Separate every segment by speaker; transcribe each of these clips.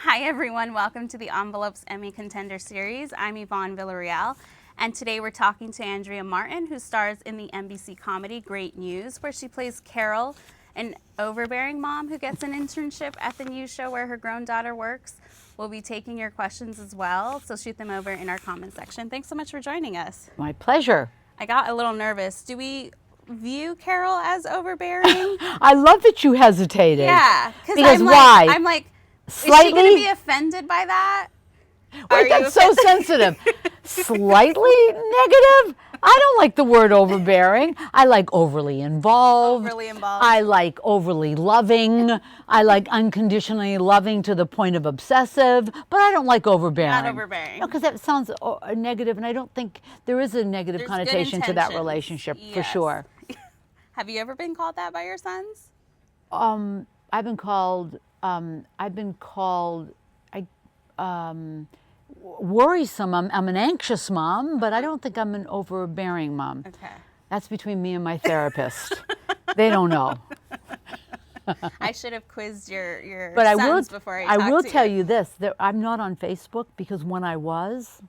Speaker 1: Hi everyone, welcome to the Envelopes Emmy Contender Series. I'm Yvonne Villarreal, and today we're talking to Andrea Martin, who stars in the NBC comedy Great News, where she plays Carol, an overbearing mom who gets an internship at the news show where her grown daughter works. We'll be taking your questions as well, so shoot them over in our comment section. Thanks so much for joining us.
Speaker 2: My pleasure.
Speaker 1: I got a little nervous. Do we view Carol as overbearing?
Speaker 2: I love that you hesitated.
Speaker 1: Yeah,
Speaker 2: because
Speaker 1: I'm
Speaker 2: why?
Speaker 1: Like, I'm like,
Speaker 2: Slightly?
Speaker 1: is she going to be offended by that?
Speaker 2: Wait, that's so sensitive. Slightly negative? I don't like the word overbearing. I like overly involved.
Speaker 1: Overly involved.
Speaker 2: I like overly loving. I like unconditionally loving to the point of obsessive, but I don't like overbearing.
Speaker 1: Not overbearing.
Speaker 2: No, because that sounds negative, and I don't think there is a negative
Speaker 1: There's
Speaker 2: connotation to that relationship, for sure.
Speaker 1: Have you ever been called that by your sons?
Speaker 2: I've been called worrisome. I'm an anxious mom, but I don't think I'm an overbearing mom.
Speaker 1: Okay.
Speaker 2: That's between me and my therapist. They don't know.
Speaker 1: I should have quizzed your
Speaker 2: But
Speaker 1: sons before I talked to you.
Speaker 2: I will tell you this, that I'm not on Facebook, because when I was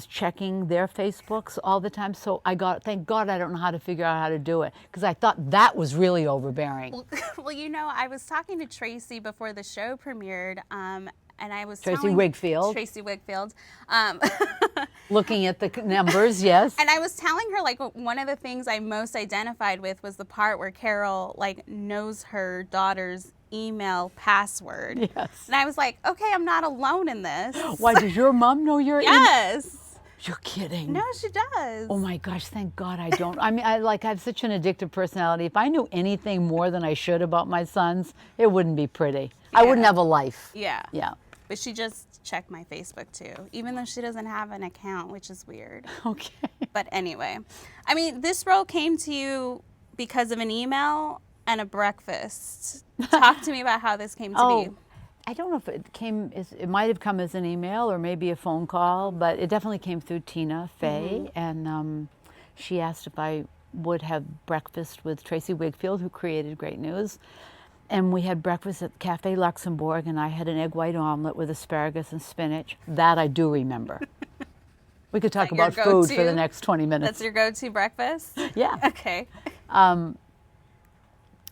Speaker 2: checking their Facebooks all the time. So thank God I don't know how to figure out how to do it, because I thought that was really overbearing.
Speaker 1: Well, you know, I was talking to Tracy before the show premiered, and I was
Speaker 2: Tracy Wigfield. Looking at the numbers, yes.
Speaker 1: And I was telling her, like, one of the things I most identified with was the part where Carol, like, knows her daughter's email password.
Speaker 2: Yes.
Speaker 1: And I was like, okay, I'm not alone in this.
Speaker 2: Why, does your mom know your email?
Speaker 1: Yes.
Speaker 2: You're kidding.
Speaker 1: No, she does.
Speaker 2: Oh my gosh, thank God I don't. I mean, I have such an addictive personality. If I knew anything more than I should about my sons, it wouldn't be pretty. Yeah. I wouldn't have a life.
Speaker 1: Yeah.
Speaker 2: Yeah.
Speaker 1: But she just checked my Facebook too, even though she doesn't have an account, which is weird.
Speaker 2: Okay.
Speaker 1: But anyway, I mean, this role came to you because of an email and a breakfast. Talk to me about how this came to be.
Speaker 2: I don't know if it might have come as an email or maybe a phone call, but it definitely came through Tina Fey, and she asked if I would have breakfast with Tracy Wigfield, who created Great News. And we had breakfast at Cafe Luxembourg, and I had an egg white omelet with asparagus and spinach. That I do remember. We could talk about food for the next 20 minutes.
Speaker 1: That's your go-to breakfast?
Speaker 2: Yeah.
Speaker 1: Okay.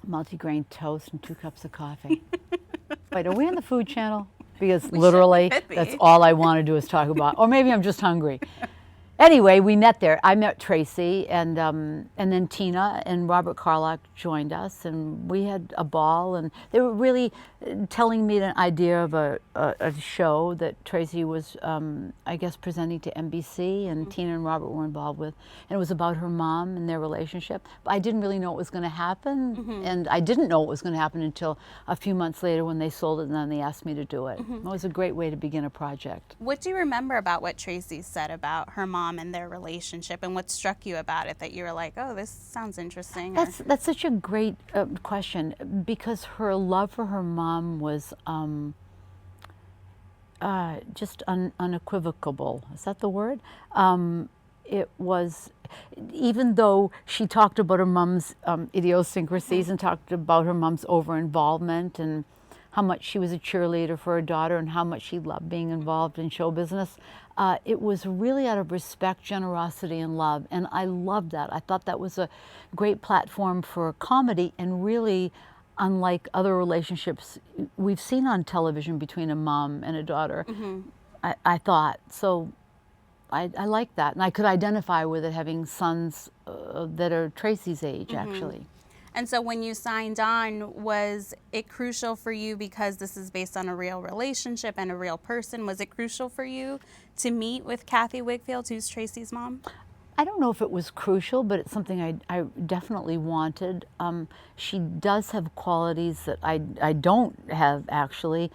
Speaker 2: Multigrain toast and 2 cups of coffee. Wait, are we on the Food Channel? Because literally, that's all I want to do is talk about. Or maybe I'm just hungry. Anyway, we met there. I met Tracy, and then Tina and Robert Carlock joined us, and we had a ball. And they were really telling me an idea of a show that Tracy was, I guess, presenting to NBC, and Tina and Robert were involved with. And it was about her mom and their relationship. But I didn't really know what was going to happen, and I didn't know what was going to happen until a few months later when they sold it, and then they asked me to do it. It was a great way to begin a project.
Speaker 1: What do you remember about what Tracy said about her mom and their relationship, and what struck you about it that you were like, oh, this sounds interesting?
Speaker 2: That's such a great question, because her love for her mom was just unequivocal. Is that the word? It was, even though she talked about her mom's idiosyncrasies and talked about her mom's over-involvement and how much she was a cheerleader for her daughter and how much she loved being involved in show business. It was really out of respect, generosity, and love, and I loved that. I thought that was a great platform for comedy, and really unlike other relationships we've seen on television between a mom and a daughter. I thought. So I like that, and I could identify with it, having sons that are Tracy's age, actually.
Speaker 1: And so when you signed on, was it crucial for you, because this is based on a real relationship and a real person, was it crucial for you to meet with Kathy Wigfield, who's Tracy's mom?
Speaker 2: I don't know if it was crucial, but it's something I definitely wanted. She does have qualities that I don't have, actually.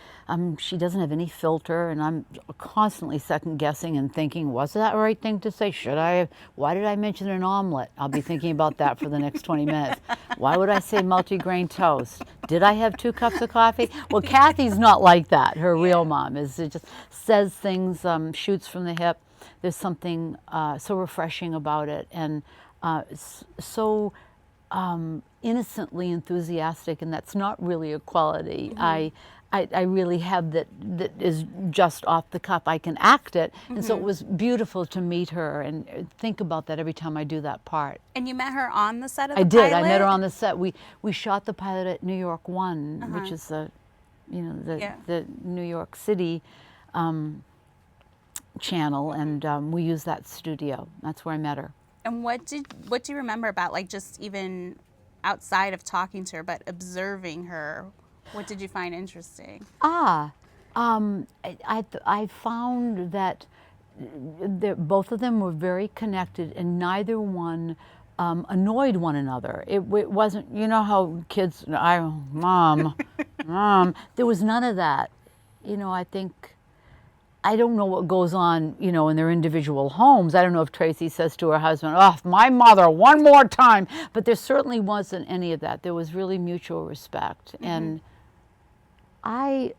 Speaker 2: She doesn't have any filter, and I'm constantly second guessing and thinking, was that the right thing to say? Should I have? Why did I mention an omelet? I'll be thinking about that for the next 20 minutes. Why would I say multigrain toast? Did I have 2 cups of coffee? Well, Kathy's not like that. Her real mom is, it just says things, shoots from the hip. There's something so refreshing about it, and so innocently enthusiastic, and that's not really a quality. I I really have that is just off the cuff. I can act it. And so it was beautiful to meet her and think about that every time I do that part.
Speaker 1: And you met her on the set of the
Speaker 2: I did.
Speaker 1: pilot?
Speaker 2: I met her on the set. We shot the pilot at New York One, which is the, you know, the New York City channel, and we used that studio. That's where I met her.
Speaker 1: And what do you remember about, like, just even outside of talking to her, but observing her? What did you find interesting?
Speaker 2: I found that both of them were very connected, and neither one annoyed one another. It wasn't, you know how kids, mom, mom. There was none of that. You know, I don't know what goes on, you know, in their individual homes. I don't know if Tracy says to her husband, "Oh, my mother, one more time." But there certainly wasn't any of that. There was really mutual respect. And I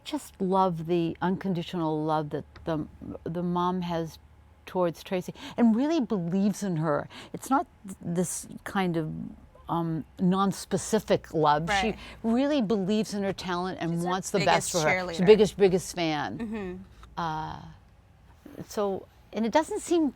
Speaker 2: just love the unconditional love that the mom has towards Tracy, and really believes in her. It's not this kind of non-specific love.
Speaker 1: Right.
Speaker 2: She really believes in her talent and
Speaker 1: She's
Speaker 2: wants
Speaker 1: her
Speaker 2: the best for her.
Speaker 1: cheerleader.
Speaker 2: She's the biggest fan. So, and it doesn't seem,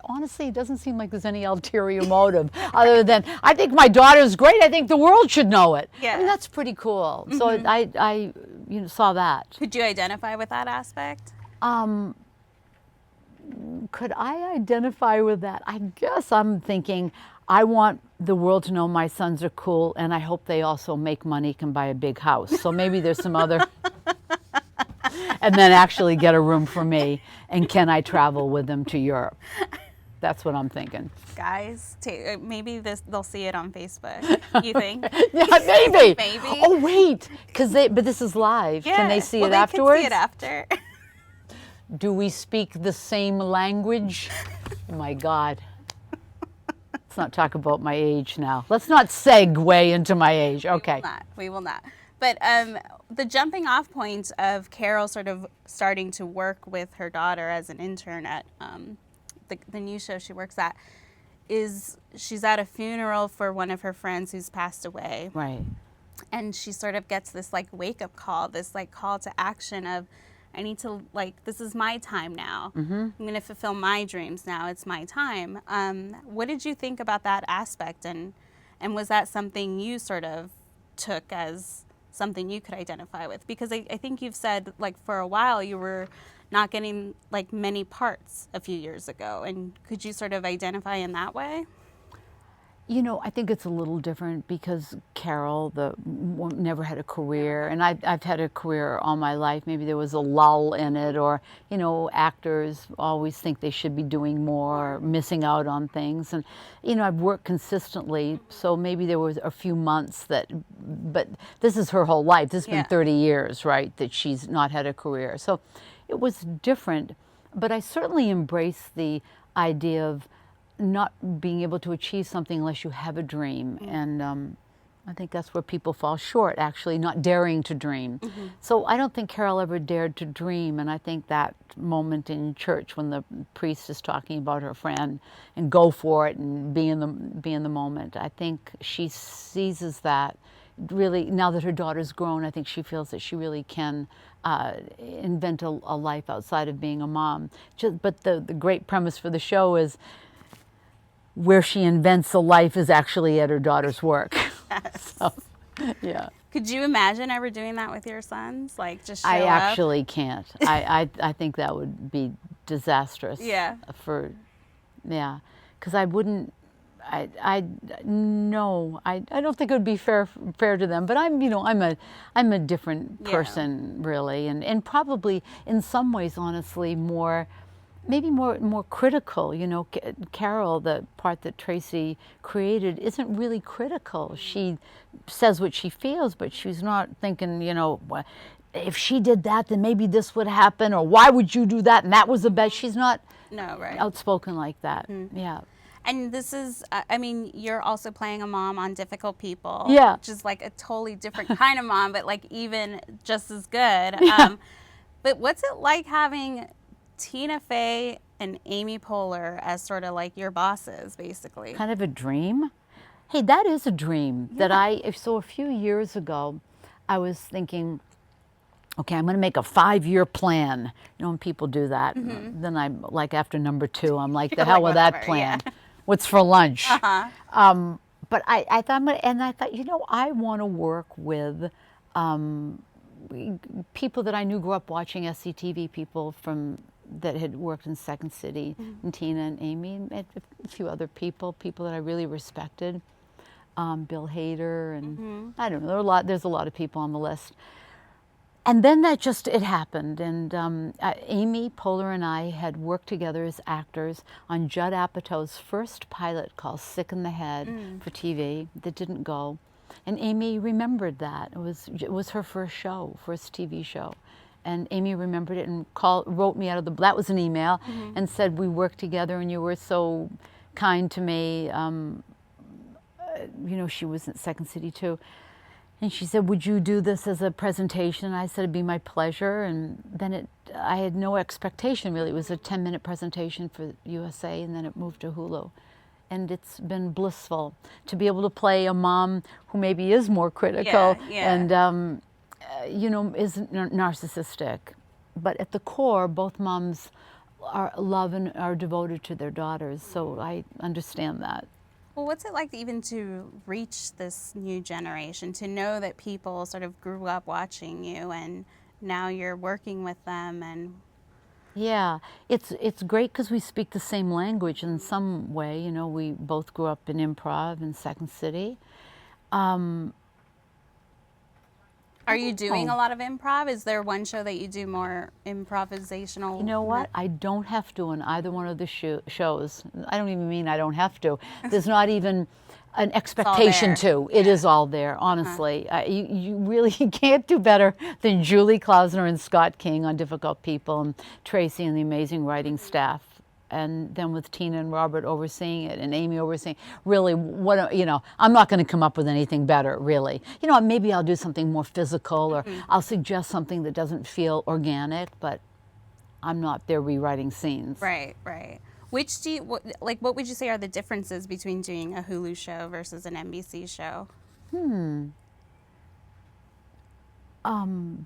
Speaker 2: honestly, it doesn't seem like there's any ulterior motive other than, I think my daughter's great. I think the world should know it.
Speaker 1: Yeah.
Speaker 2: I mean, that's pretty cool. So I you know, saw that.
Speaker 1: Could you identify with that aspect?
Speaker 2: Could I identify with that? I guess I'm thinking, I want the world to know my sons are cool, and I hope they also make money, can buy a big house. So maybe there's some other, and then actually get a room for me, and can I travel with them to Europe? That's what I'm thinking.
Speaker 1: Guys, maybe they'll see it on Facebook. You think?
Speaker 2: Yeah, maybe.
Speaker 1: Maybe.
Speaker 2: Oh wait, but this is live.
Speaker 1: Yeah.
Speaker 2: Can they see
Speaker 1: well,
Speaker 2: it
Speaker 1: they
Speaker 2: afterwards?
Speaker 1: Can see it after.
Speaker 2: Do we speak the same language? Oh my God. Let's not talk about my age now. Let's not segue into my age. Okay.
Speaker 1: We will not. But the jumping off point of Carol sort of starting to work with her daughter as an intern at the new show she works at is she's at a funeral for one of her friends who's passed away.
Speaker 2: Right.
Speaker 1: And she sort of gets this like wake up call, this like call to action of, I need to, like, this is my time now. I'm going to fulfill my dreams now. It's my time. What did you think about that aspect? And was that something you sort of took as something you could identify with? Because I think you've said, like, for a while you were not getting, like, many parts a few years ago. And could you sort of identify in that way?
Speaker 2: You know, I think it's a little different because Carol never had a career, and I've had a career all my life. Maybe there was a lull in it, or, you know, actors always think they should be doing more, or missing out on things. And, you know, I've worked consistently, so maybe there was a few months but this is her whole life. This has been 30 years, right, that she's not had a career. So it was different, but I certainly embraced the idea of not being able to achieve something unless you have a dream. And I think that's where people fall short, actually, not daring to dream. So I don't think Carol ever dared to dream, and I think that moment in church when the priest is talking about her friend and go for it and be in the moment, I think she seizes that. Really, now that her daughter's grown, I think she feels that she really can invent a life outside of being a mom. But the great premise for the show is where she invents a life is actually at her daughter's work.
Speaker 1: Yes.
Speaker 2: So, yeah.
Speaker 1: Could you imagine ever doing that with your sons? Like, just show
Speaker 2: I
Speaker 1: up?
Speaker 2: actually can't. I think that would be disastrous.
Speaker 1: Yeah.
Speaker 2: Because I wouldn't. No, I don't think it would be fair to them. But I'm a different person, really, and probably in some ways, honestly, maybe more critical. You know, Carol, the part that Tracy created, isn't really critical. She says what she feels, but she's not thinking, you know, if she did that, then maybe this would happen, or why would you do that? And that was the best. She's not outspoken like that. Yeah.
Speaker 1: And this is, I mean, you're also playing a mom on Difficult People.
Speaker 2: Yeah.
Speaker 1: Which is like a totally different kind of mom, but like even just as good.
Speaker 2: Yeah.
Speaker 1: But what's it like having Tina Fey and Amy Poehler as sort of like your bosses, basically?
Speaker 2: Kind of a dream. Hey, that is a dream that so a few years ago, I was thinking, okay, I'm going to make a 5-year plan. You know, when people do that, then I'm like, after number 2, I'm like, the hell
Speaker 1: like,
Speaker 2: with that
Speaker 1: whatever,
Speaker 2: plan.
Speaker 1: yeah.
Speaker 2: What's for lunch?
Speaker 1: Uh-huh.
Speaker 2: But I thought, and I thought, you know, I want to work with people that I knew grew up watching SCTV, people from that had worked in Second City, and Tina and Amy, and a few other people that I really respected. Bill Hader, and I don't know, there's a lot of people on the list. And then it happened, and Amy Poehler and I had worked together as actors on Judd Apatow's first pilot called Sick in the Head for TV that didn't go. And Amy remembered that. It was her first TV show. And Amy remembered it and wrote me out of that was an email, and said, we worked together and you were so kind to me. You know, she was at Second City too. And she said, would you do this as a presentation? I said, it'd be my pleasure. And then I had no expectation, really. It was a 10-minute presentation for USA, and then it moved to Hulu. And it's been blissful to be able to play a mom who maybe is more critical and, you know, is narcissistic. But at the core, both moms love and are devoted to their daughters. So I understand that.
Speaker 1: Well, what's it like even to reach this new generation, to know that people sort of grew up watching you and now you're working with them? And
Speaker 2: yeah, it's great because we speak the same language in some way. You know, we both grew up in improv in Second City.
Speaker 1: are you doing a lot of improv? Is there one show that you do more improvisational?
Speaker 2: You know what? I don't have to in either one of the shows. I don't even mean I don't have to. There's not even an expectation to. It is all there, honestly. You really can't do better than Julie Klausner and Scott King on Difficult People, and Tracy and the amazing writing staff. And then with Tina and Robert overseeing it, and Amy overseeing, really, you know, I'm not going to come up with anything better, really. You know, maybe I'll do something more physical, or I'll suggest something that doesn't feel organic, but I'm not there rewriting scenes.
Speaker 1: Right, right. Which what would you say are the differences between doing a Hulu show versus an NBC show?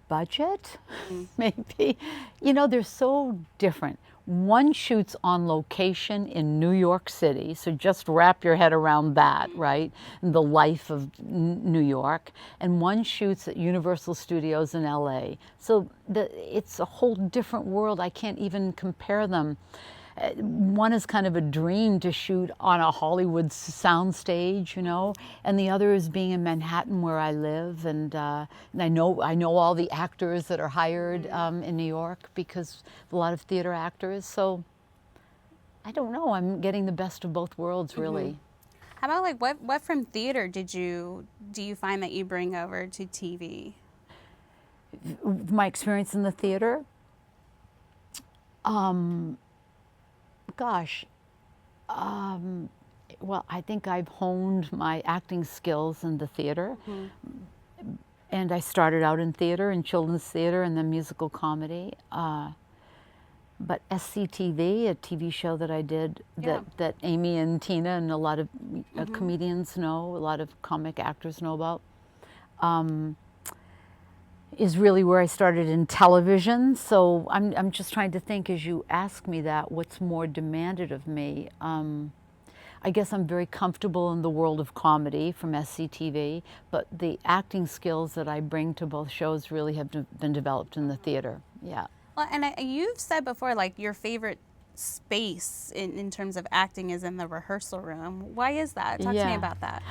Speaker 2: Budget, maybe. You know, they're so different. One shoots on location in New York City, so just wrap your head around that, right? The life of New York. And one shoots at Universal Studios in LA. So it's a whole different world. I can't even compare them. One is kind of a dream to shoot on a Hollywood soundstage, you know, and the other is being in Manhattan where I live, and I know all the actors that are hired in New York, because a lot of theater actors. So I don't know. I'm getting the best of both worlds, really.
Speaker 1: How about like what from theater do you find that you bring over to TV?
Speaker 2: My experience in the theater. Gosh, well, I think I've honed my acting skills in the theater. And I started out in theater, in children's theater, and then musical comedy. But SCTV, a TV show that I did, that Amy and Tina and a lot of comedians know, a lot of comic actors know about, is really where I started in television. So I'm just trying to think, as you ask me that, what's more demanded of me. I guess I'm very comfortable in the world of comedy from SCTV, but the acting skills that I bring to both shows really have been developed in the theater. Yeah.
Speaker 1: Well, and you've said before, like, your favorite space in terms of acting is in the rehearsal room. Why is that? Talk to me about that.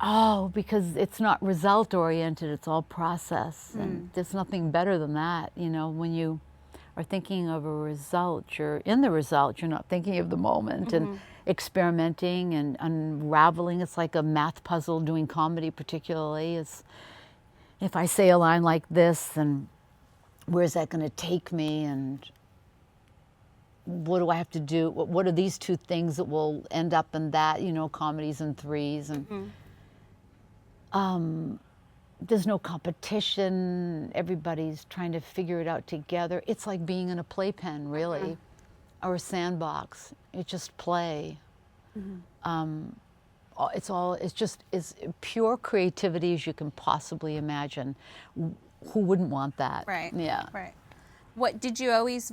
Speaker 2: Oh, because it's not result oriented, it's all process. And there's nothing better than that. You know, when you are thinking of a result, you're in the result, you're not thinking of the moment, and experimenting and unraveling. It's like a math puzzle. Doing comedy particularly is, if I say a line like this, then where's that going to take me, and what do I have to do? What are these two things that will end up in that? You know, comedies in threes, and there's no competition. Everybody's trying to figure it out together. It's like being in a playpen, really, or a sandbox. It's just play. it's just as pure creativity as you can possibly imagine. Who wouldn't want that?
Speaker 1: Right.
Speaker 2: Yeah.
Speaker 1: Right. What did you always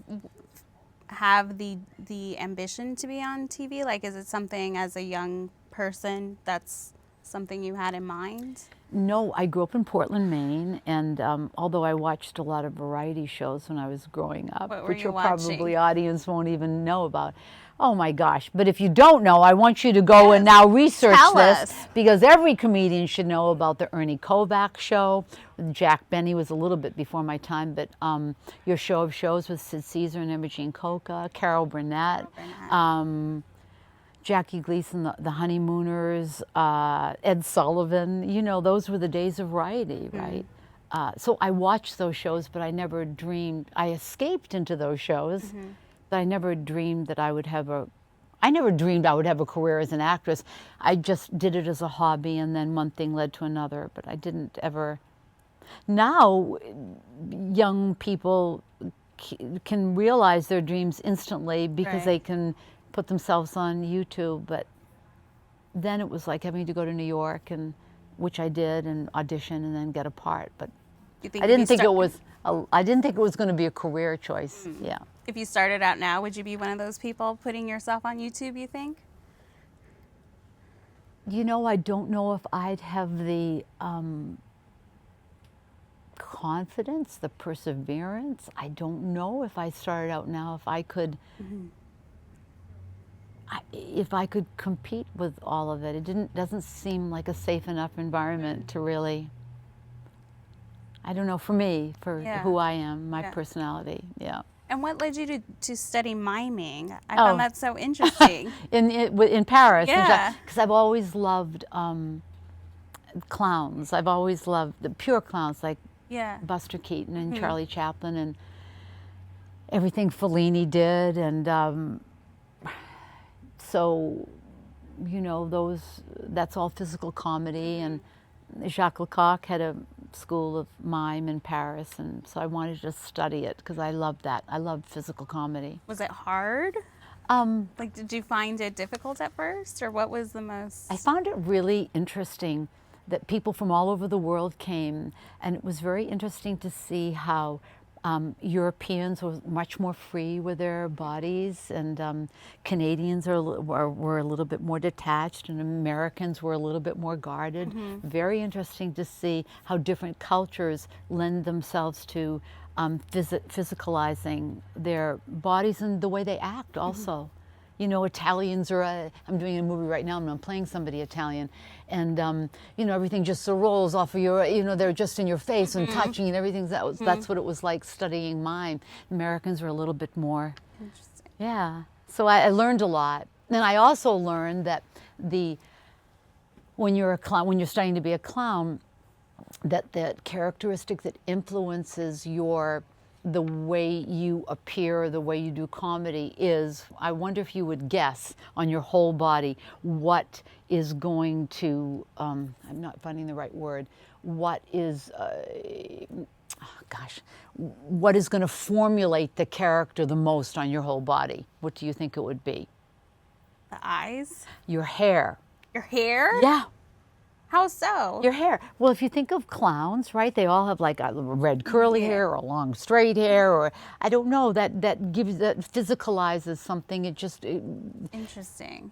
Speaker 1: have the ambition to be on TV? Like, is it something as a young person that's something you had in mind?
Speaker 2: No, I grew up in Portland, Maine, and although I watched a lot of variety shows when I was growing up,
Speaker 1: What were
Speaker 2: which
Speaker 1: you
Speaker 2: your probably
Speaker 1: watching?
Speaker 2: audience won't even know about. Oh my gosh, but if you don't know, I want you to go and
Speaker 1: Yes.
Speaker 2: now research
Speaker 1: Tell
Speaker 2: this,
Speaker 1: us.
Speaker 2: because every comedian should know about the Ernie Kovacs show. Jack Benny was a little bit before my time, but Your Show of Shows with Sid Caesar and Imogene Coca, Carol Burnett. Jackie Gleason, the Honeymooners, Ed Sullivan, you know, those were the days of variety, right? So I watched those shows, but I never dreamed, I escaped into those shows, but I never dreamed that I would have I never dreamed I would have a career as an actress. I just did it as a hobby, and then one thing led to another, but I didn't ever. Now, young people can realize their dreams instantly because
Speaker 1: Right.
Speaker 2: they can put themselves on YouTube, but then it was like having to go to New York, and which I did, and audition and then get a part. But
Speaker 1: You think
Speaker 2: I
Speaker 1: if you
Speaker 2: didn't think it
Speaker 1: start-
Speaker 2: was I didn't think it was going to be a career choice. Yeah.
Speaker 1: If you started out now, would you be one of those people putting yourself on YouTube, you think?
Speaker 2: You know, I don't know if I'd have the confidence, the perseverance. I don't know if I started out now, if I could if I could compete with all of it. It doesn't seem like a safe enough environment to really, I don't know, for me, for
Speaker 1: Yeah.
Speaker 2: who I am, my
Speaker 1: Yeah.
Speaker 2: personality, yeah.
Speaker 1: And what led you to study miming? I
Speaker 2: Oh.
Speaker 1: found that so interesting.
Speaker 2: In Paris,
Speaker 1: Yeah.
Speaker 2: because I've always loved clowns. I've always loved the pure clowns, like
Speaker 1: Yeah.
Speaker 2: Buster Keaton and Charlie Chaplin and everything Fellini did, and so, you know, that's all physical comedy, and Jacques Lecoq had a school of mime in Paris, and so I wanted to study it because I loved that. I loved physical comedy.
Speaker 1: Was it hard? Like, did you find it difficult at first, or what was the most?
Speaker 2: I found it really interesting that people from all over the world came, and it was very interesting to see how Europeans were much more free with their bodies, and Canadians were a little bit more detached, and Americans were a little bit more guarded. Very interesting to see how different cultures lend themselves to physicalizing their bodies and the way they act also. You know, Italians I'm doing a movie right now and I'm playing somebody Italian, and you know, everything just so rolls off of your, you know, they're just in your face and touching and everything. That's what it was like studying mime. Americans were a little bit more.
Speaker 1: Interesting.
Speaker 2: Yeah. So I learned a lot. And I also learned that when you're a clown, when you're starting to be a clown, that characteristic that influences the way you appear, the way you do comedy is, I wonder if you would guess on your whole body what is going to, I'm not finding the right word, what is, what is going to formulate the character the most on your whole body? What do you think it would be?
Speaker 1: The eyes?
Speaker 2: Your hair.
Speaker 1: Your hair?
Speaker 2: Yeah.
Speaker 1: How so?
Speaker 2: Your hair. Well, if you think of clowns, right, they all have like a red curly hair or long straight hair, or I don't know, that physicalizes something.
Speaker 1: Interesting.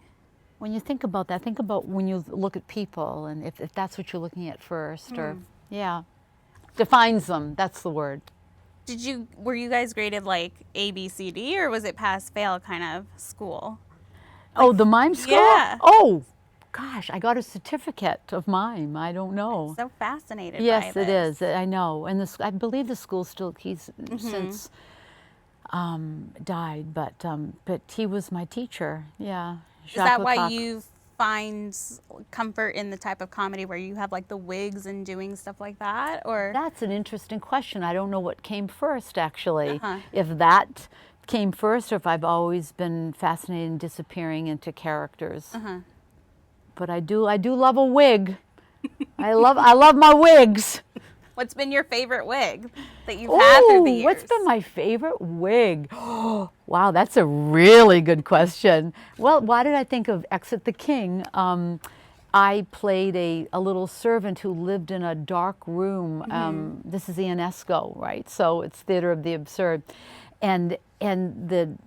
Speaker 2: When you think about that, think about when you look at people, and if that's what you're looking at first, or yeah, defines them. That's the word.
Speaker 1: Were you guys graded like A, B, C, D, or was it pass fail kind of school?
Speaker 2: Oh, the mime school?
Speaker 1: Yeah.
Speaker 2: Oh, gosh, I got a certificate of mime. I don't know.
Speaker 1: So fascinated
Speaker 2: Yes,
Speaker 1: by
Speaker 2: it
Speaker 1: this.
Speaker 2: is. I know. And I believe the school still, he's since died, but he was my teacher. Yeah.
Speaker 1: Is that why
Speaker 2: Lecoq.
Speaker 1: you find comfort in the type of comedy where you have like the wigs and doing stuff like that, or?
Speaker 2: That's an interesting question. I don't know what came first, actually. If that came first, or if I've always been fascinated in disappearing into characters. But I do love a wig. I love my wigs.
Speaker 1: What's been your favorite wig that you've had through the years?
Speaker 2: What's been my favorite wig? Oh, wow, that's a really good question. Well, why did I think of Exit the King? I played a little servant who lived in a dark room. This is Ionesco, right? So it's theater of the absurd, and the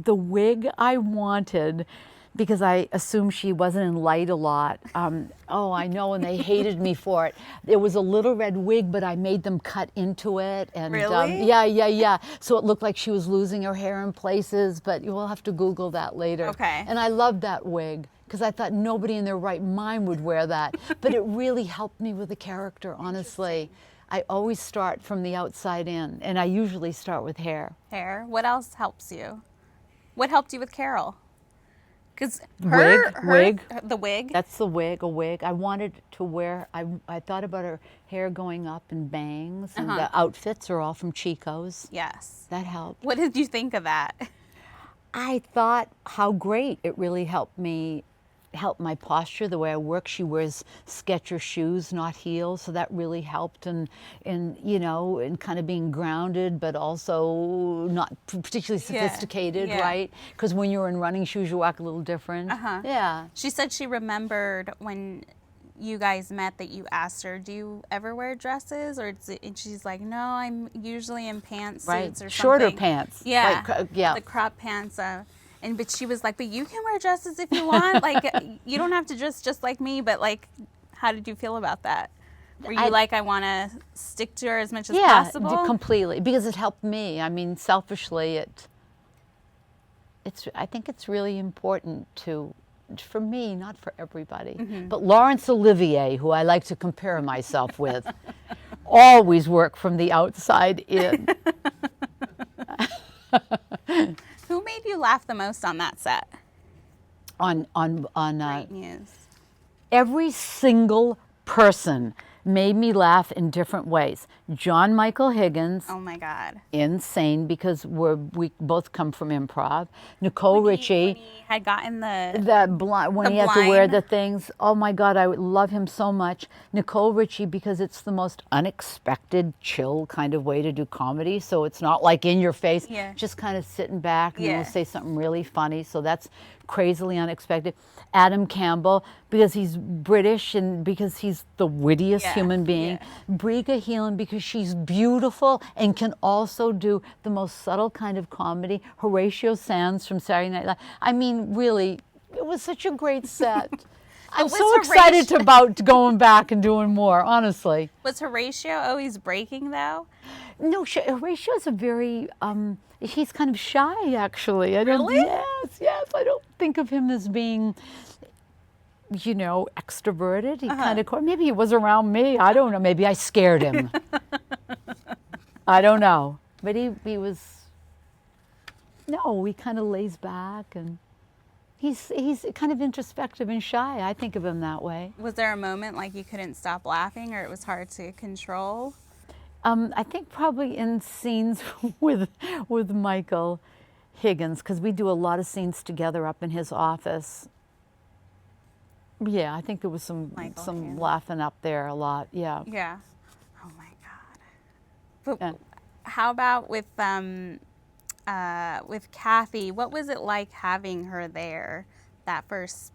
Speaker 2: wig I wanted, because I assumed she wasn't in light a lot. Oh, I know, and they hated me for it. It was a little red wig, but I made them cut into it. And
Speaker 1: Really?
Speaker 2: yeah. So it looked like she was losing her hair in places, but you will have to Google that later.
Speaker 1: Okay.
Speaker 2: And I loved that wig, because I thought nobody in their right mind would wear that. But it really helped me with the character, honestly. I always start from the outside in, and I usually start with hair.
Speaker 1: Hair. What else helps you? What helped you with Carol? Because
Speaker 2: Wig.
Speaker 1: the wig.
Speaker 2: That's the wig, a wig. I wanted to wear, I thought about her hair going up in bangs, and the outfits are all from Chico's.
Speaker 1: Yes.
Speaker 2: That helped.
Speaker 1: What did you think of that?
Speaker 2: I thought how great it really helped my posture, the way I work. She wears Skechers shoes, not heels, so that really helped, and you know, and kind of being grounded, but also not particularly sophisticated, right? Because when you're in running shoes, you walk a little different. Yeah.
Speaker 1: She said she remembered when you guys met that you asked her, "Do you ever wear dresses?" Or and she's like, "No, I'm usually in pantsuits or something."
Speaker 2: Shorter pants.
Speaker 1: Yeah.
Speaker 2: Like, yeah.
Speaker 1: The crop pants. But she was like, "But you can wear dresses if you want. Like, you don't have to dress just like me." But like, how did you feel about that? Were you I want to stick to her as much as possible?
Speaker 2: Yeah, completely, because it helped me. I mean, selfishly, I think it's really important for me, not for everybody. But Laurence Olivier, who I like to compare myself with, always worked from the outside in.
Speaker 1: Who made you laugh the most on that set?
Speaker 2: On
Speaker 1: Great News.
Speaker 2: Every single person made me laugh in different ways. John Michael Higgins.
Speaker 1: Oh my God.
Speaker 2: Insane, because we both come from improv. Nicole Richie.
Speaker 1: When he had gotten when
Speaker 2: he had to wear the things. Oh my God, I would love him so much. Nicole Richie, because it's the most unexpected, chill kind of way to do comedy. So it's not like in your face, just kind of sitting back and we'll say something really funny. So that's crazily unexpected. Adam Campbell, because he's British and because he's the wittiest human being. Briga Heelan, because she's beautiful and can also do the most subtle kind of comedy. Horatio Sands from Saturday Night Live. I mean, really, it was such a great set. I'm so excited about going back and doing more, honestly.
Speaker 1: Was Horatio always breaking, though?
Speaker 2: No, Horatio's a very, he's kind of shy, actually.
Speaker 1: Really?
Speaker 2: Yes. I don't think of him as being, you know, extroverted. He kind of, maybe he was around me. I don't know. Maybe I scared him. I don't know. But he was, no, he kind of lays back, and he's kind of introspective and shy. I think of him that way.
Speaker 1: Was there a moment like you couldn't stop laughing, or it was hard to control?
Speaker 2: I think probably in scenes with Michael Higgins, because we do a lot of scenes together up in his office. Yeah, I think there was some laughing up there a lot. Yeah.
Speaker 1: Yeah. Oh my God. But how about with Kathy? What was it like having her there that first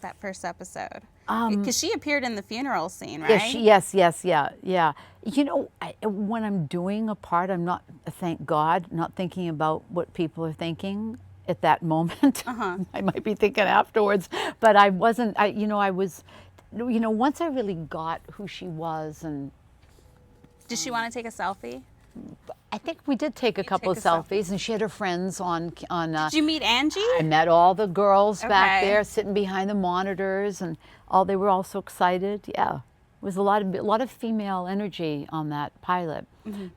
Speaker 1: episode? Because she appeared in the funeral scene, right?
Speaker 2: Yes, yeah. You know, when I'm doing a part, I'm not, thank God, not thinking about what people are thinking at that moment. I might be thinking afterwards, but I wasn't. I was, once I really got who she was, and
Speaker 1: did she want to take a selfie?
Speaker 2: I think we did take a couple of selfies, and she had her friends on.
Speaker 1: Did you meet Angie?
Speaker 2: I met all the girls back there, sitting behind the monitors, and they were all so excited. Yeah, it was a lot of female energy on that pilot.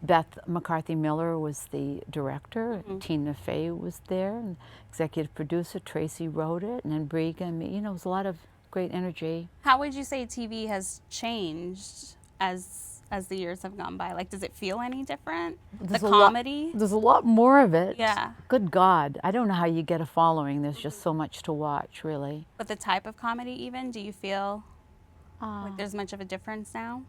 Speaker 2: Beth McCarthy Miller was the director. Tina Fey was there, and executive producer Tracy wrote it, and then Briga and me. You know, it was a lot of great energy.
Speaker 1: How would you say TV has changed as the years have gone by? Like, does it feel any different? The comedy?
Speaker 2: There's a lot more of it.
Speaker 1: Yeah.
Speaker 2: Good God. I don't know how you get a following. There's just so much to watch, really.
Speaker 1: But the type of comedy even, do you feel like there's much of a difference now?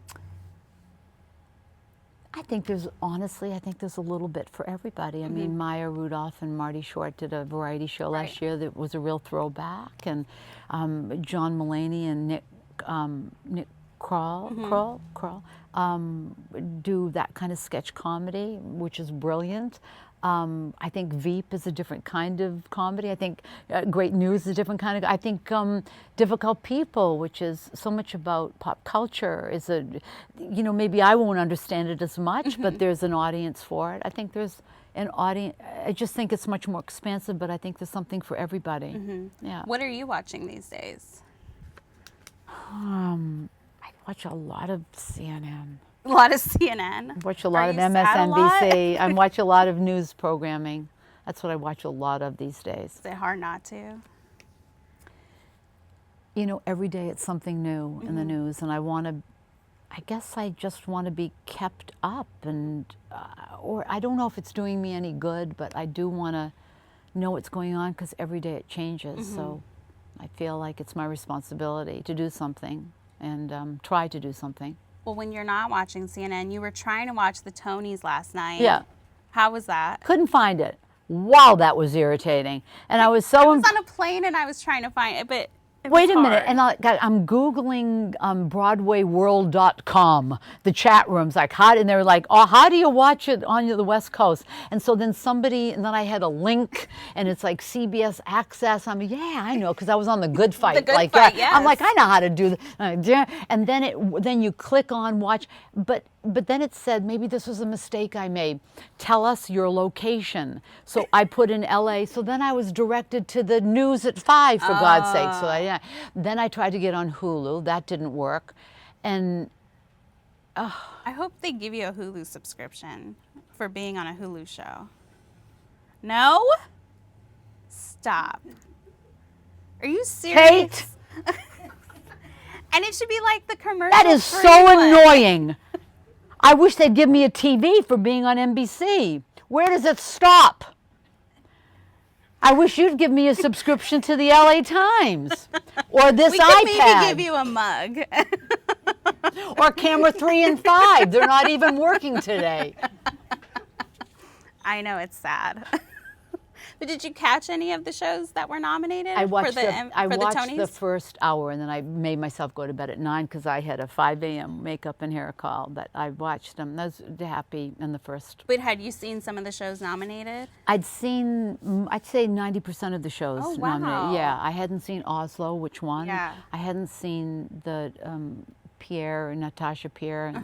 Speaker 2: I think there's, honestly, I think there's a little bit for everybody. I mean, Maya Rudolph and Marty Short did a variety show last year that was a real throwback, and John Mulaney and Nick Kroll do that kind of sketch comedy, which is brilliant. I think Veep is a different kind of comedy. I think Great News is a different kind of. I think Difficult People, which is so much about pop culture, is a, you know, maybe I won't understand it as much, but there's an audience for it. I think there's an audience. I just think it's much more expansive, but I think there's something for everybody. Yeah.
Speaker 1: What are you watching these days?
Speaker 2: I watch a lot of CNN.
Speaker 1: A lot of CNN.
Speaker 2: I watch a lot of MSNBC. I watch a lot of news programming. That's what I watch a lot of these days.
Speaker 1: Is it hard not to?
Speaker 2: You know, every day it's something new in the news, and I guess I just want to be kept up, and or I don't know if it's doing me any good, but I do want to know what's going on because every day it changes. So I feel like it's my responsibility to do something and try to do something.
Speaker 1: Well, when you're not watching CNN, you were trying to watch the Tonys last night.
Speaker 2: Yeah.
Speaker 1: How was that?
Speaker 2: Couldn't find it. Wow, that was irritating. And I was so...
Speaker 1: I was on a plane and I was trying to find it, but it was
Speaker 2: Wait a minute,
Speaker 1: hard.
Speaker 2: and I'm Googling BroadwayWorld.com, the chat rooms, like and they were like, oh, how do you watch it on the West Coast? And so then and then I had a link, and it's like CBS Access. I'm yeah, I know, because I was on the Good Fight.
Speaker 1: The Good
Speaker 2: like
Speaker 1: Fight,
Speaker 2: that.
Speaker 1: yes.
Speaker 2: I'm like, I know how to do that. And then you click on watch, but then it said, maybe this was a mistake I made. Tell us your location. So I put in LA. So then I was directed to the news at 5, for God's sake. So then I tried to get on Hulu. That didn't work. And
Speaker 1: I hope they give you a Hulu subscription for being on a Hulu show. No? Stop. Are you serious?
Speaker 2: Kate,
Speaker 1: And it should be like the commercial.
Speaker 2: that is so annoying. I wish they'd give me a TV for being on NBC. Where does it stop? I wish you'd give me a subscription to the LA Times or this
Speaker 1: We could
Speaker 2: iPad
Speaker 1: maybe give you a mug.
Speaker 2: or camera 3 and 5. They're not even working today.
Speaker 1: I know, it's sad. But did you catch any of the shows that were nominated
Speaker 2: I watched
Speaker 1: for the
Speaker 2: the
Speaker 1: Tonys?
Speaker 2: first hour, and then I made myself go to bed at 9 because I had a 5 a.m. makeup and hair call. But I watched them. I was happy in the first.
Speaker 1: But had you seen some of the shows nominated?
Speaker 2: I'd say 90% of the shows
Speaker 1: Oh, wow.
Speaker 2: nominated. Yeah, I hadn't seen Oslo, which won.
Speaker 1: Yeah.
Speaker 2: I hadn't seen the Natasha Pierre.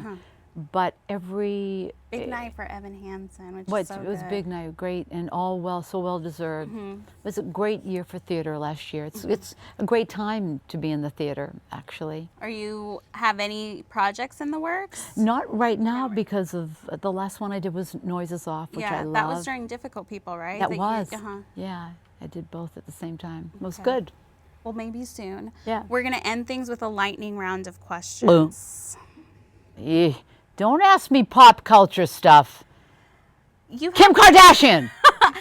Speaker 2: But every...
Speaker 1: Big night for Evan Hansen, which
Speaker 2: What
Speaker 1: is so
Speaker 2: it was
Speaker 1: good.
Speaker 2: big night, great, and so well deserved. It was a great year for theater last year. It's a great time to be in the theater, actually.
Speaker 1: Are you have any projects in the works?
Speaker 2: Not right now because of the last one I did was Noises Off, which I love.
Speaker 1: that was during Difficult People, right?
Speaker 2: That
Speaker 1: you-
Speaker 2: was.
Speaker 1: uh-huh.
Speaker 2: Yeah, I did both at the same time. It was
Speaker 1: Okay.
Speaker 2: good.
Speaker 1: Well, maybe soon.
Speaker 2: Yeah.
Speaker 1: We're gonna end things with a lightning round of questions.
Speaker 2: Eh, don't ask me pop culture stuff.
Speaker 1: You
Speaker 2: Kim Kardashian.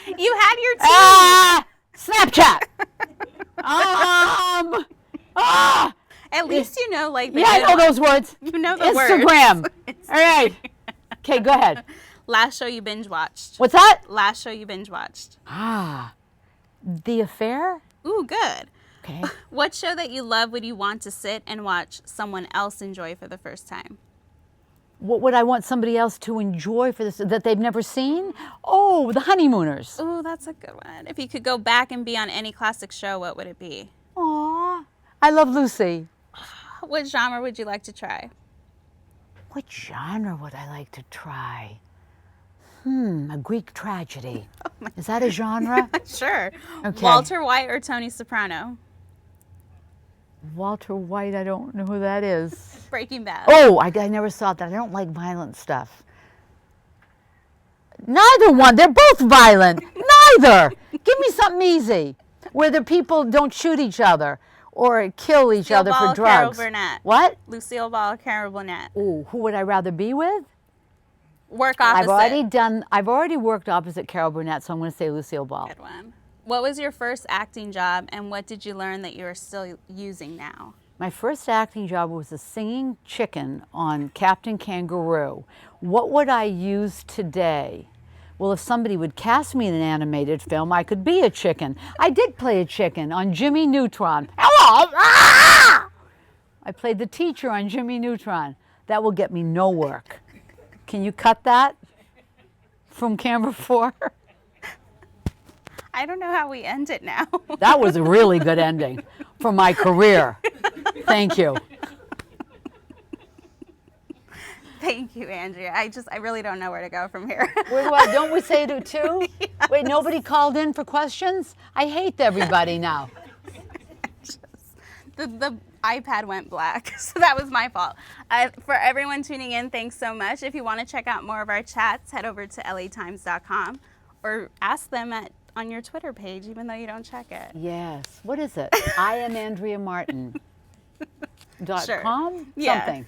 Speaker 1: you had your team.
Speaker 2: Snapchat.
Speaker 1: At least you know, like the
Speaker 2: Yeah, I
Speaker 1: good
Speaker 2: know
Speaker 1: ones.
Speaker 2: those words.
Speaker 1: You know the
Speaker 2: Instagram.
Speaker 1: words.
Speaker 2: All right. Okay, go ahead.
Speaker 1: Last show you binge watched.
Speaker 2: What's that?
Speaker 1: Last show you binge watched.
Speaker 2: The Affair.
Speaker 1: Ooh, good.
Speaker 2: Okay.
Speaker 1: What show that you love would you want to sit and watch someone else enjoy for the first time?
Speaker 2: What would I want somebody else to enjoy for this that they've never seen? Oh, The Honeymooners.
Speaker 1: Ooh, that's a good one. If you could go back and be on any classic show, what would it be?
Speaker 2: Aw, I love Lucy.
Speaker 1: What genre would you like to try?
Speaker 2: What genre would I like to try? A Greek tragedy. Is that a genre?
Speaker 1: Sure.
Speaker 2: Okay.
Speaker 1: Walter White or Tony Soprano?
Speaker 2: Walter White, I don't know who that is.
Speaker 1: Breaking Bad.
Speaker 2: Oh, I never saw that. I don't like violent stuff. Neither one. They're both violent. Neither. Give me something easy where the people don't shoot each other or kill each
Speaker 1: Lucille
Speaker 2: other
Speaker 1: Ball,
Speaker 2: for drugs.
Speaker 1: Carol Burnett.
Speaker 2: What?
Speaker 1: Lucille Ball, Carol Burnett.
Speaker 2: Ooh, who would I rather be with?
Speaker 1: Work opposite.
Speaker 2: I've already worked opposite Carol Burnett, so I'm going to say Lucille Ball.
Speaker 1: Good one. What was your first acting job, and what did you learn that you are still using now?
Speaker 2: My first acting job was a singing chicken on Captain Kangaroo. What would I use today? Well, if somebody would cast me in an animated film, I could be a chicken. I did play a chicken on Jimmy Neutron. Hello! Ah! I played the teacher on Jimmy Neutron. That will get me no work. Can you cut that from camera 4?
Speaker 1: I don't know how we end it now.
Speaker 2: That was a really good ending for my career. Thank you.
Speaker 1: Thank you, Andrea. I really don't know where to go from here.
Speaker 2: Don't we say it too? Yes. Wait, nobody called in for questions? I hate everybody now.
Speaker 1: The iPad went black, so that was my fault. For everyone tuning in, thanks so much. If you want to check out more of our chats, head over to latimes.com or ask them on your Twitter page, even though you don't check it.
Speaker 2: Yes. What is it? I am Andrea Martin.
Speaker 1: Sure.
Speaker 2: .com?
Speaker 1: Yeah.
Speaker 2: Something.